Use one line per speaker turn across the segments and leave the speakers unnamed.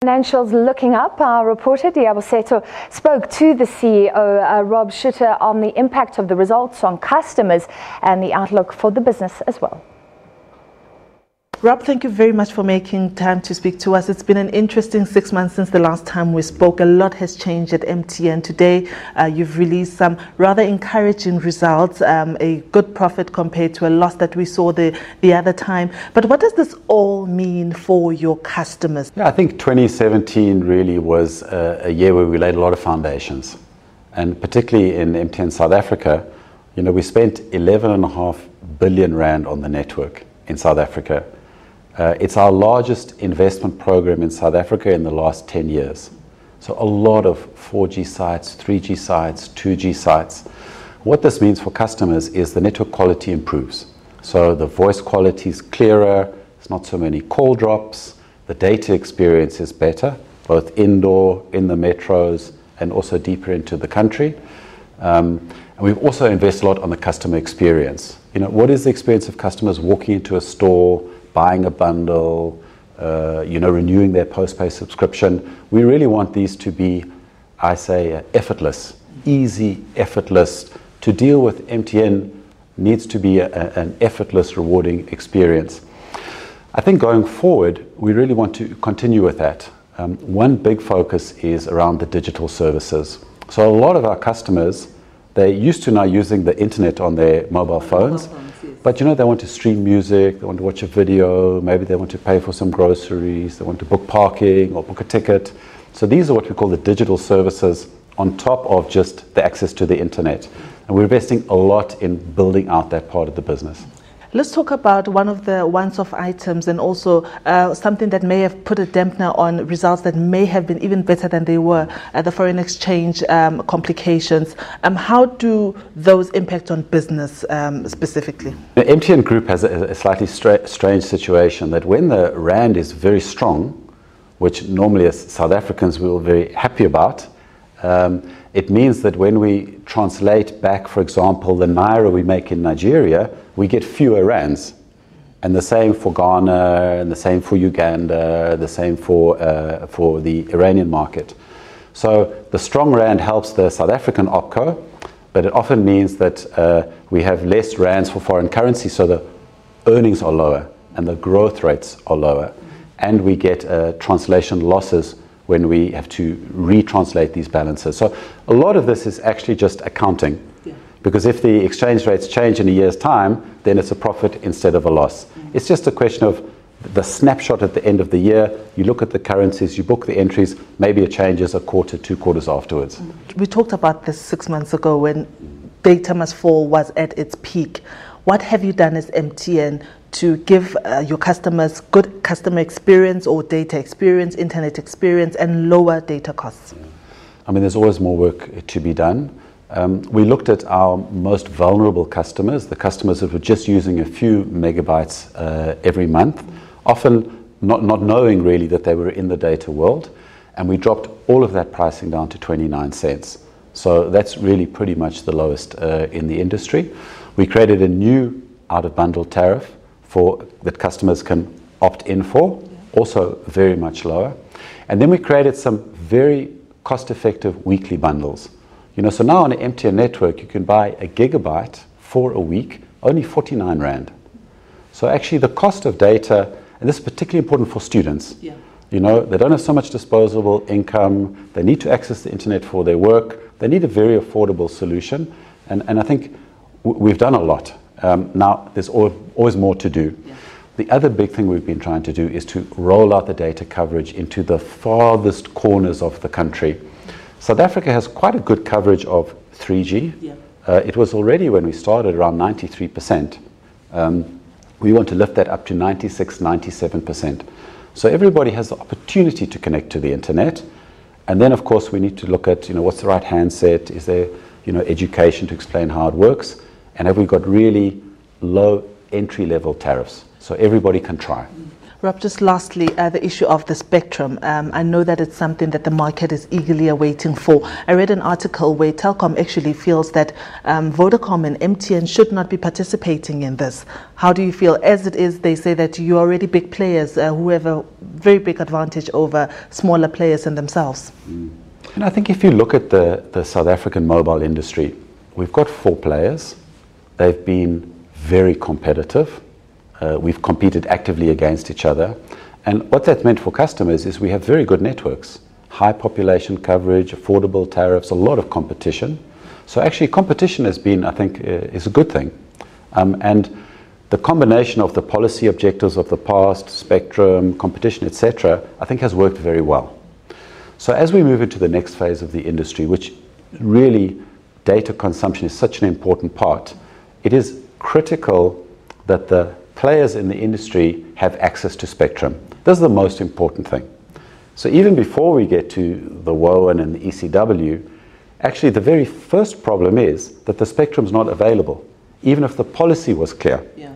Financials looking up. Our reporter Liabo Setho spoke to the CEO, Rob Schutter, on the impact of the results on customers and the outlook for the business as well.
Rob, thank you very much for making time to speak to us. It's been an interesting 6 months since the last time we spoke. A lot has changed at MTN. Today, you've released some rather encouraging results, a good profit compared to a loss that we saw the other time. But what does this all mean for your customers?
Yeah, I think 2017 really was a year where we laid a lot of foundations. And particularly in MTN South Africa, we spent 11.5 billion rand on the network in South Africa. It's our largest investment program in South Africa in the last 10 years. So a lot of 4G sites, 3G sites, 2G sites. What this means for customers is the network quality improves. So the voice quality is clearer, there's not so many call drops, the data experience is better, both indoor, in the metros, and also deeper into the country. And we've also invested a lot on the customer experience. What is the experience of customers walking into a store, buying a bundle, renewing their postpaid subscription? We really want these to be, I say, effortless, easy, effortless. To deal with MTN needs to be an effortless, rewarding experience. I think going forward, we really want to continue with that. One big focus is around the digital services. So a lot of our customers, they're used to now using the internet on their mobile phones. But they want to stream music, they want to watch a video, maybe they want to pay for some groceries, they want to book parking or book a ticket. So these are what we call the digital services on top of just the access to the internet. And we're investing a lot in building out that part of the business.
Let's talk about one of the once-off items and also something that may have put a dampener on results that may have been even better than they were, the foreign exchange complications. How do those impact on business specifically?
The MTN Group has a slightly strange situation that when the rand is very strong, which normally as South Africans we were very happy about, it means that when we translate back, for example, the naira we make in Nigeria, we get fewer rands. And the same for Ghana, and the same for Uganda, the same for the Iranian market. So the strong rand helps the South African OpCo, but it often means that we have less rands for foreign currency, so the earnings are lower and the growth rates are lower. And we get translation losses when we have to retranslate these balances. So a lot of this is actually just accounting. Yeah. Because if the exchange rates change in a year's time, then it's a profit instead of a loss. It's just a question of the snapshot at the end of the year. You look at the currencies, you book the entries, maybe it changes a quarter, 2 quarters afterwards.
We talked about this 6 months ago when data must fall was at its peak. What have you done as MTN to give your customers good customer experience or data experience, internet experience, and lower data costs?
I mean, there's always more work to be done. We looked at our most vulnerable customers, the customers that were just using a few megabytes every month, often not knowing really that they were in the data world, and we dropped all of that pricing down to 29 cents. So that's really pretty much the lowest in the industry. We created a new out-of-bundle tariff that customers can opt in for, also very much lower. And then we created some very cost-effective weekly bundles. So now on an MTN network, you can buy a gigabyte for a week, only 49 rand. So actually the cost of data, and this is particularly important for students. Yeah. They don't have so much disposable income, they need to access the internet for their work, they need a very affordable solution, and I think we've done a lot. Now, there's always more to do. Yeah. The other big thing we've been trying to do is to roll out the data coverage into the farthest corners of the country. South Africa has quite a good coverage of 3G. Yeah. It was already, when we started, around 93%. We want to lift that up to 96, 97%. So everybody has the opportunity to connect to the internet. And then, of course, we need to look at, what's the right handset? Is there, education to explain how it works? And have we got really low entry-level tariffs so everybody can try?
Rob, just lastly, the issue of the spectrum. I know that it's something that the market is eagerly awaiting for. I read an article where Telkom actually feels that Vodacom and MTN should not be participating in this. How do you feel? As it is, they say that you're already big players who have a very big advantage over smaller players in themselves.
And I think if you look at the South African mobile industry, we've got 4 players. They've been very competitive. We've competed actively against each other. And what that's meant for customers is we have very good networks, high population coverage, affordable tariffs, a lot of competition. So actually competition has been, I think, is a good thing. And the combination of the policy objectives of the past, spectrum, competition, etc., I think has worked very well. So as we move into the next phase of the industry, which really data consumption is such an important part, it is critical that the players in the industry have access to spectrum. This is the most important thing. So even before we get to the WOAN and the ECW, actually the very first problem is that the spectrum is not available, even if the policy was clear.
Yeah.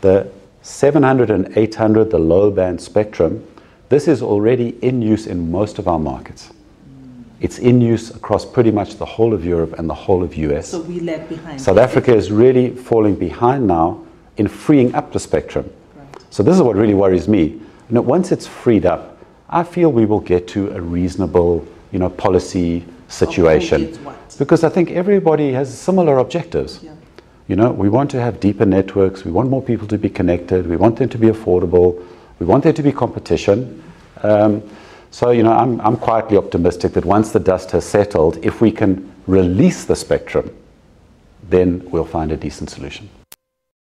The 700 and 800, the low band spectrum, this is already in use in most of our markets. It's in use across pretty much the whole of Europe and the whole of US.
So we lag behind.
South Africa is really falling behind now in freeing up the spectrum.
Right.
So this is what really worries me. You know, once it's freed up, I feel we will get to a reasonable, policy situation. Because I think everybody has similar objectives.
Yeah.
We want to have deeper networks. We want more people to be connected. We want them to be affordable. We want there to be competition. So, I'm quietly optimistic that once the dust has settled, if we can release the spectrum, then we'll find a decent solution.